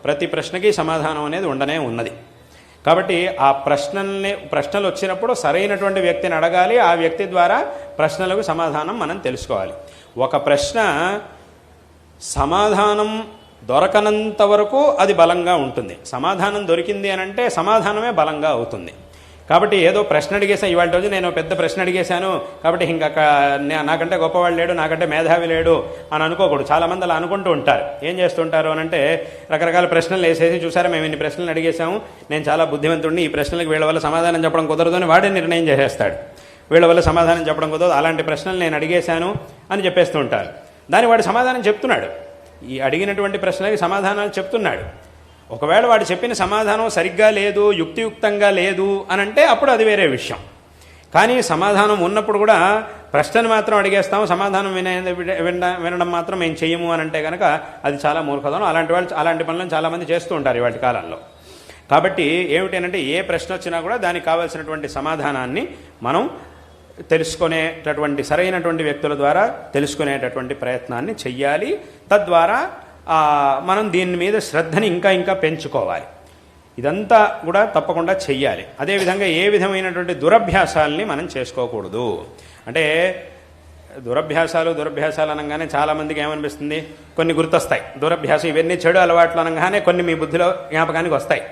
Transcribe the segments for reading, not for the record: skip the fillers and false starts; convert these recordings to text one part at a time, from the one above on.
ప్రతి ప్రశ్నకి సమాధానం అనేది ఉండనే ఉన్నది. కాబట్టి ఆ ప్రశ్నలు వచ్చినప్పుడు సరైనటువంటి వ్యక్తిని అడగాలి. ఆ వ్యక్తి ద్వారా ప్రశ్నలకు సమాధానం మనం తెలుసుకోవాలి. ఒక ప్రశ్న సమాధానం దొరకనంత వరకు అది బలంగా ఉంటుంది. సమాధానం దొరికింది అని అంటే సమాధానమే బలంగా అవుతుంది. కాబట్టి ఏదో ప్రశ్న అడిగేసాను, ఇవాళ రోజు నేను పెద్ద ప్రశ్న అడిగేశాను కాబట్టి ఇంకా నాకంటే గొప్పవాళ్ళు లేడు, నాకంటే మేధావి లేడు అని అనుకోకూడదు. చాలామంది అలా అనుకుంటూ ఉంటారు. ఏం చేస్తుంటారు అని అంటే రకరకాల ప్రశ్నలు వేసేసి, చూసారా మేము ఇన్ని ప్రశ్నలు అడిగేశాము, నేను చాలా బుద్ధిమంతుడిని, ఈ ప్రశ్నలకు వీళ్ళ వల్ల సమాధానం చెప్పడం కుదరదు అని వాడే నిర్ణయం చేసేస్తాడు. వీళ్ళ వల్ల సమాధానం చెప్పడం కుదరదు, అలాంటి ప్రశ్నలు నేను అడిగేశాను అని చెప్పేస్తూ ఉంటారు. దాని వాడు సమాధానం చెప్తున్నాడు, ఈ అడిగినటువంటి ప్రశ్నలకి సమాధానాలు చెప్తున్నాడు. ఒకవేళ వాడు చెప్పిన సమాధానం సరిగ్గా లేదు, యుక్తియుక్తంగా లేదు అని అంటే అప్పుడు అది వేరే విషయం. కానీ సమాధానం ఉన్నప్పుడు కూడా ప్రశ్నను మాత్రం అడిగేస్తాము, సమాధానం వినడం మాత్రం మేము చెయ్యము అని అంటే కనుక అది చాలా మూర్ఖతనం. అలాంటి పనులను చాలామంది చేస్తూ ఉంటారు ఇవాటి కాలంలో. కాబట్టి ఏమిటంటే ఏ ప్రశ్న వచ్చినా కూడా దానికి కావాల్సినటువంటి సమాధానాన్ని మనం తెలుసుకునేటటువంటి సరైనటువంటి వ్యక్తుల ద్వారా తెలుసుకునేటటువంటి ప్రయత్నాన్ని చెయ్యాలి. తద్వారా మనం దీని మీద శ్రద్ధని ఇంకా పెంచుకోవాలి. ఇదంతా కూడా తప్పకుండా చెయ్యాలి. అదేవిధంగా ఏ విధమైనటువంటి దురభ్యాసాలని మనం చేసుకోకూడదు. అంటే దురభ్యాసాలు అనగానే చాలామందికి ఏమనిపిస్తుంది, కొన్ని గుర్తొస్తాయి. దురభ్యాసం ఇవన్నీ చెడు అలవాట్లు అనగానే కొన్ని మీ బుద్ధిలో జ్ఞాపకానికి వస్తాయి.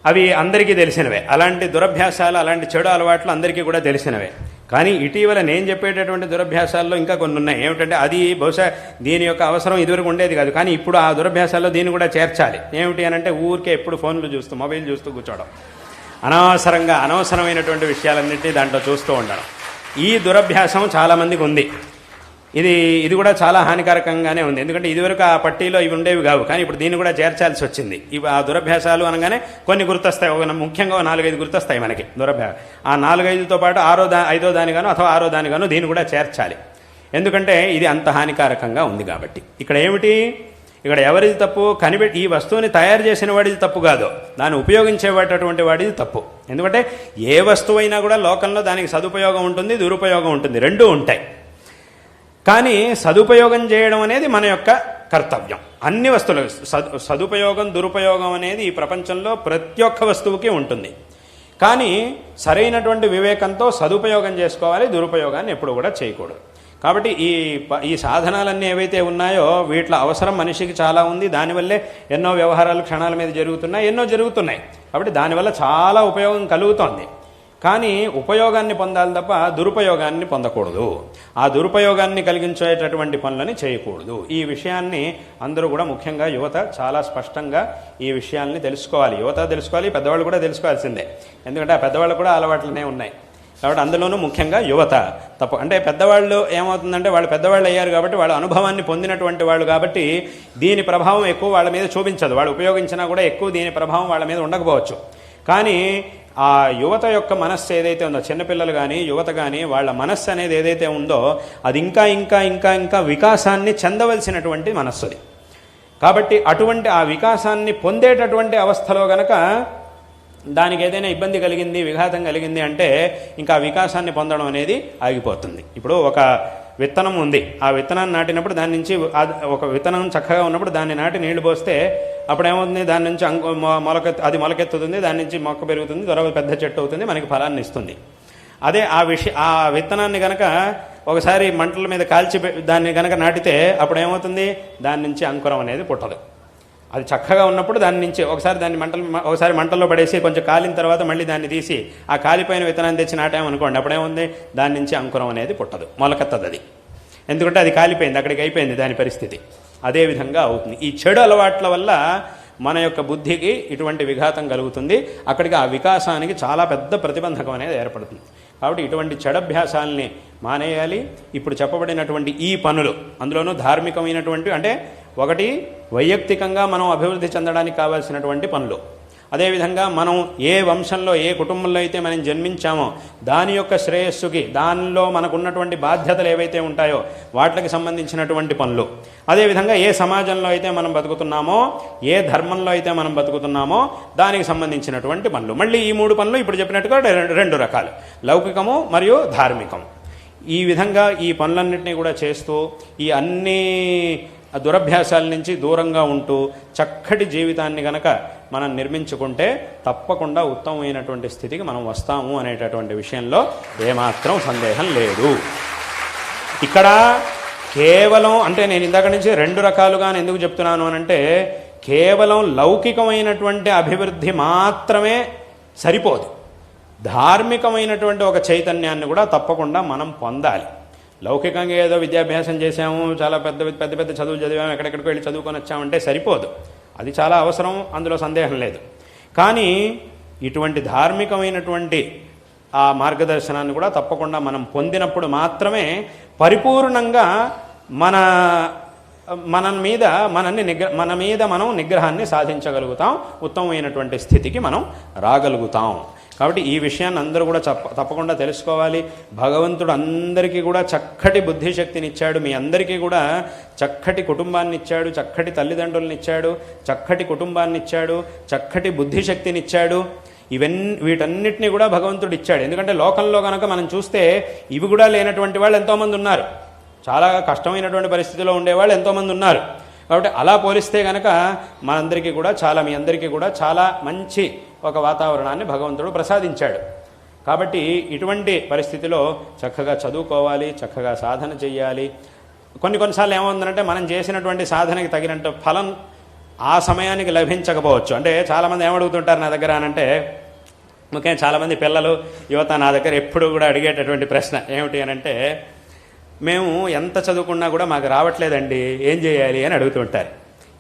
అవి అందరికీ తెలిసినవే. అలాంటి దురభ్యాసాలు, అలాంటి చెడు అలవాట్లు అందరికీ కూడా తెలిసినవే. కానీ ఇటీవల నేను చెప్పేటటువంటి దురభ్యాసాల్లో ఇంకా కొన్ని ఉన్నాయి. ఏమిటంటే అది బహుశా దీని యొక్క అవసరం ఇదివరకు ఉండేది కాదు, కానీ ఇప్పుడు ఆ దురభ్యాసాల్లో దీన్ని కూడా చేర్చాలి. ఏమిటి అని అంటే ఊరికే ఎప్పుడు ఫోన్లు చూస్తూ, మొబైల్ చూస్తూ కూర్చోవడం, అనవసరమైనటువంటి విషయాలన్నింటినీ దాంట్లో చూస్తూ ఉండడం. ఈ దురభ్యాసం చాలామందికి ఉంది. ఇది కూడా చాలా హానికారకంగానే ఉంది. ఎందుకంటే ఇదివరకు ఆ పట్టీలో ఇవి ఉండేవి కావు, కానీ ఇప్పుడు దీన్ని కూడా చేర్చాల్సి వచ్చింది. ఇవి ఆ దురభ్యాసాలు అనగానే కొన్ని గుర్తొస్తాయి. ముఖ్యంగా 4-5 గుర్తొస్తాయి మనకి దురభ్యాసం. ఆ 4-5తో పాటు 5వ దానిగాను అథవా 6వ దానిగాను దీన్ని కూడా చేర్చాలి. ఎందుకంటే ఇది అంత హానికారకంగా ఉంది కాబట్టి. ఇక్కడ ఏమిటి, ఇక్కడ ఎవరిది తప్పు, ఈ వస్తువుని తయారు చేసిన వాడిది తప్పు కాదు, దాన్ని ఉపయోగించేటటువంటి వాడిది తప్పు. ఎందుకంటే ఏ వస్తువైనా కూడా లోకంలో దానికి సదుపయోగం ఉంటుంది, దురుపయోగం ఉంటుంది, రెండూ ఉంటాయి. కానీ సదుపయోగం చేయడం అనేది మన యొక్క కర్తవ్యం. అన్ని వస్తువులు సదుపయోగం దురుపయోగం అనేది ఈ ప్రపంచంలో ప్రతి ఒక్క వస్తువుకి ఉంటుంది. కానీ సరైనటువంటి వివేకంతో సదుపయోగం చేసుకోవాలి, దురుపయోగాన్ని ఎప్పుడు కూడా చేయకూడదు. కాబట్టి ఈ సాధనాలన్నీ ఏవైతే ఉన్నాయో వీటిలో అవసరం మనిషికి చాలా ఉంది. దానివల్లే ఎన్నో వ్యవహారాలు క్షణాల మీద ఎన్నో జరుగుతున్నాయి. కాబట్టి దానివల్ల చాలా ఉపయోగం కలుగుతోంది. కానీ ఉపయోగాన్ని పొందాలి తప్ప దురుపయోగాన్ని పొందకూడదు. ఆ దురుపయోగాన్ని కలిగించేటటువంటి పనులని చేయకూడదు. ఈ విషయాన్ని అందరూ కూడా, ముఖ్యంగా యువత చాలా స్పష్టంగా ఈ విషయాల్ని తెలుసుకోవాలి. యువత తెలుసుకోవాలి, పెద్దవాళ్ళు కూడా తెలుసుకోవాల్సిందే. ఎందుకంటే ఆ పెద్దవాళ్ళు కూడా అలవాట్లనే ఉన్నాయి. కాబట్టి అందులోనూ ముఖ్యంగా యువత అంటే పెద్దవాళ్ళు ఏమవుతుందంటే వాళ్ళు పెద్దవాళ్ళు అయ్యారు కాబట్టి వాళ్ళ అనుభవాన్ని పొందినటువంటి వాళ్ళు కాబట్టి దీని ప్రభావం ఎక్కువ వాళ్ళ మీద చూపించదు. వాళ్ళు ఉపయోగించినా కూడా ఎక్కువ దీని ప్రభావం వాళ్ళ మీద ఉండకపోవచ్చు. కానీ ఆ యువత యొక్క మనస్సు ఏదైతే ఉందో, చిన్నపిల్లలు కానీ యువత కానీ వాళ్ళ మనస్సు అనేది ఏదైతే ఉందో అది ఇంకా వికాసాన్ని చెందవలసినటువంటి మనస్సుది. కాబట్టి అటువంటి ఆ వికాసాన్ని పొందేటటువంటి అవస్థలో గనక దానికి ఏదైనా ఇబ్బంది కలిగింది, విఘాతం కలిగింది అంటే ఇంకా వికాసాన్ని పొందడం అనేది ఆగిపోతుంది. ఇప్పుడు ఒక విత్తనం ఉంది, ఆ విత్తనాన్ని నాటినప్పుడు దాని నుంచి ఒక విత్తనం చక్కగా ఉన్నప్పుడు దాన్ని నాటి నీళ్లు పోస్తే అప్పుడేమవుతుంది, దాని నుంచి అది మొలకెత్తుతుంది, దాని నుంచి మొక్క పెరుగుతుంది, త్వరగా పెద్ద చెట్టు అవుతుంది, మనకి ఫలాన్ని ఇస్తుంది. అదే ఆ విత్తనాన్ని కనుక ఒకసారి మంటల మీద కాల్చి దాన్ని కనుక నాటితే అప్పుడు ఏమవుతుంది, దాని నుంచి అంకురం అనేది పుట్టదు. అది చక్కగా ఉన్నప్పుడు దాని నుంచి ఒకసారి మంటల్లో పడేసి కొంచెం కాలిన తర్వాత మళ్ళీ దాన్ని తీసి ఆ కాలిపోయిన విత్తనాన్ని తెచ్చి నాటామనుకోండి, అప్పుడేముంది, దాని నుంచి అంకురం అనేది పుట్టదు, మొలకెత్తదు అది. ఎందుకంటే అది కాలిపోయింది, అక్కడికి అయిపోయింది దాని పరిస్థితి. అదేవిధంగా అవుతుంది. ఈ చెడు అలవాట్ల వల్ల మన యొక్క బుద్ధికి ఇటువంటి విఘాతం కలుగుతుంది. అక్కడికి ఆ వికాసానికి చాలా పెద్ద ప్రతిబంధకం అనేది ఏర్పడుతుంది. కాబట్టి ఇటువంటి చెడభ్యాసాలని మానేయాలి. ఇప్పుడు చెప్పబడినటువంటి ఈ పనులు, అందులోనూ ధార్మికమైనటువంటి, అంటే ఒకటి వైయక్తికంగా మనం అభివృద్ధి చెందడానికి కావాల్సినటువంటి పనులు, అదేవిధంగా మనం ఏ వంశంలో ఏ కుటుంబంలో అయితే మనం జన్మించామో దాని యొక్క శ్రేయస్సుకి, దానిలో మనకున్నటువంటి బాధ్యతలు ఏవైతే ఉంటాయో వాటికి సంబంధించినటువంటి పనులు, అదేవిధంగా ఏ సమాజంలో అయితే మనం బతుకుతున్నామో, ఏ ధర్మంలో అయితే మనం బతుకుతున్నామో దానికి సంబంధించినటువంటి పనులు. మళ్ళీ ఈ 3 పనులు ఇప్పుడు చెప్పినట్టుగా 2 రకాలు, లౌకికము మరియు ధార్మికం. ఈ విధంగా ఈ పనులన్నింటినీ కూడా చేస్తూ ఈ అన్ని ఆ దురభ్యాసాల నుంచి దూరంగా ఉంటూ చక్కటి జీవితాన్ని గనక మనం నిర్మించుకుంటే తప్పకుండా ఉత్తమమైనటువంటి స్థితికి మనం వస్తాము అనేటటువంటి విషయంలో ఏమాత్రం సందేహం లేదు. ఇక్కడ కేవలం అంటే నేను ఇందాక నుంచి రెండు రకాలుగా ఎందుకు చెప్తున్నాను అనంటే, కేవలం లౌకికమైనటువంటి అభివృద్ధి మాత్రమే సరిపోదు, ధార్మికమైనటువంటి ఒక చైతన్యాన్ని కూడా తప్పకుండా మనం పొందాలి. లౌకికంగా ఏదో విద్యాభ్యాసం చేసాము, చాలా పెద్ద పెద్ద పెద్ద చదువులు చదివాము, ఎక్కడెక్కడికి వెళ్ళి చదువుకొని వచ్చామంటే సరిపోదు. అది చాలా అవసరం, అందులో సందేహం లేదు. కానీ ఇటువంటి ధార్మికమైనటువంటి ఆ మార్గదర్శనాన్ని కూడా తప్పకుండా మనం పొందినప్పుడు మాత్రమే పరిపూర్ణంగా మన మీద మనం నిగ్రహాన్ని సాధించగలుగుతాం, ఉత్తమమైనటువంటి స్థితికి మనం రాగలుగుతాం. కాబట్టి ఈ విషయాన్ని అందరూ కూడా తప్పకుండా తెలుసుకోవాలి. భగవంతుడు అందరికీ కూడా చక్కటి బుద్ధిశక్తిని ఇచ్చాడు, మీ అందరికీ కూడా చక్కటి కుటుంబాన్ని ఇచ్చాడు, చక్కటి తల్లిదండ్రులను ఇచ్చాడు, చక్కటి కుటుంబాన్ని ఇచ్చాడు, చక్కటి బుద్ధిశక్తిని ఇచ్చాడు. వీటన్నిటినీ కూడా భగవంతుడు ఇచ్చాడు. ఎందుకంటే లోకంలో కనుక మనం చూస్తే ఇవి కూడా లేనటువంటి వాళ్ళు ఎంతోమంది ఉన్నారు, చాలా కష్టమైనటువంటి పరిస్థితిలో ఉండేవాళ్ళు ఎంతోమంది ఉన్నారు. కాబట్టి అలా పోలిస్తే కనుక మనందరికీ కూడా మీ అందరికీ కూడా చాలా మంచి ఒక వాతావరణాన్ని భగవంతుడు ప్రసాదించాడు. కాబట్టి ఇటువంటి పరిస్థితిలో చక్కగా చదువుకోవాలి, చక్కగా సాధన చెయ్యాలి. కొన్నిసార్లు ఏమవుతుందంటే మనం చేసినటువంటి సాధనకి తగినంత ఫలం ఆ సమయానికి లభించకపోవచ్చు. అంటే చాలామంది ఏమడుగుతుంటారు నా దగ్గర అనంటే, ముఖ్యంగా చాలామంది పిల్లలు యువత నా దగ్గర ఎప్పుడు కూడా అడిగేటటువంటి ప్రశ్న ఏమిటి అనంటే, మేము ఎంత చదువుకున్నా కూడా మాకు రావట్లేదండి, ఏం చేయాలి అని అడుగుతుంటారు.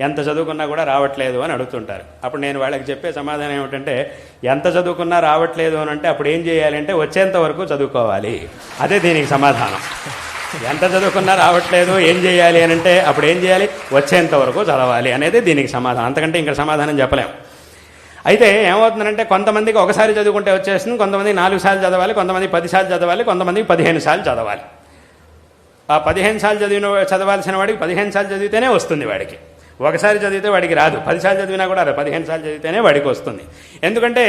ఎంత చదువుకున్నా కూడా రావట్లేదు అని అడుగుతుంటారు. అప్పుడు నేను వాళ్ళకి చెప్పే సమాధానం ఏమిటంటే, ఎంత చదువుకున్నా రావట్లేదు అని అంటే అప్పుడు ఏం చేయాలి అంటే వచ్చేంత వరకు చదువుకోవాలి. అదే దీనికి సమాధానం. ఎంత చదువుకున్నా రావట్లేదు ఏం చేయాలి అని అంటే అప్పుడు ఏం చేయాలి, వచ్చేంత వరకు చదవాలి అనేది దీనికి సమాధానం. అంతకంటే ఇంకా సమాధానం చెప్పలేము. అయితే ఏమవుతుందంటే కొంతమందికి ఒకసారి చదువుకుంటే వచ్చేస్తుంది, కొంతమంది 4 సార్లు చదవాలి, కొంతమంది 10 సార్లు చదవాలి, కొంతమందికి 15 సార్లు చదవాలి. ఆ 15 సార్లు చదవాల్సిన వాడికి 15 సార్లు చదివితేనే వస్తుంది, వాడికి ఒకసారి చదివితే వాడికి రాదు. 10 సార్లు చదివినా కూడా 15 సార్లు చదివితేనే వాడికి వస్తుంది. ఎందుకంటే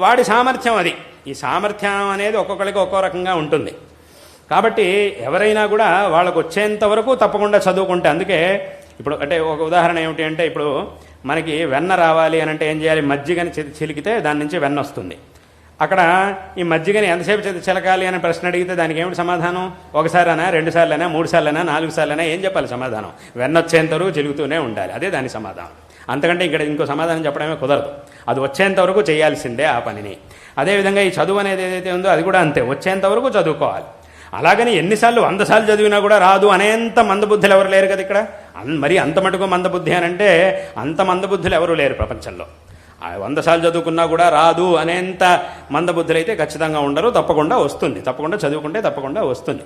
వాడి సామర్థ్యం అది. ఈ సామర్థ్యం అనేది ఒక్కొక్కరికి ఒక్కో రకంగా ఉంటుంది. కాబట్టి ఎవరైనా కూడా వాళ్ళకు వచ్చేంత వరకు తప్పకుండా చదువుకుంటే, అందుకే ఇప్పుడు అంటే ఒక ఉదాహరణ ఏమిటి అంటే, ఇప్పుడు మనకి వెన్న రావాలి అని అంటే ఏం చేయాలి, మజ్జిగని చిలికితే దాని నుంచి వెన్న వస్తుంది. అక్కడ ఈ మజ్జిగని ఎంతసేపు చిలకాలి అని ప్రశ్న అడిగితే దానికి ఏమిటి సమాధానం, ఒకసారైనా 2 సార్లైనా 3 సార్లైనా 4 సార్లైనా ఏం చెప్పాలి సమాధానం, వెన్న వచ్చేంత వరకు చిలుగుతూనే ఉండాలి. అదే దాని సమాధానం. అంతకంటే ఇక్కడ ఇంకో సమాధానం చెప్పడమే కుదరదు. అది వచ్చేంత వరకు చేయాల్సిందే ఆ పనిని. అదేవిధంగా ఈ చదువు అనేది ఏదైతే ఉందో అది కూడా అంతే, వచ్చేంత వరకు చదువుకోవాలి. అలాగని ఎన్నిసార్లు 100 సార్లు చదివినా కూడా రాదు అనేంత మందబుద్ధులు ఎవరు లేరు కదా ఇక్కడ. మరి అంత మటుకు మందబుద్ధి అని అంటే అంత మందబుద్ధులు ఎవరు లేరు ప్రపంచంలో. 100 సార్లు చదువుకున్నా కూడా రాదు అనేంత మందబుద్ధులైతే ఖచ్చితంగా ఉండరు. తప్పకుండా వస్తుంది, తప్పకుండా చదువుకుంటే తప్పకుండా వస్తుంది.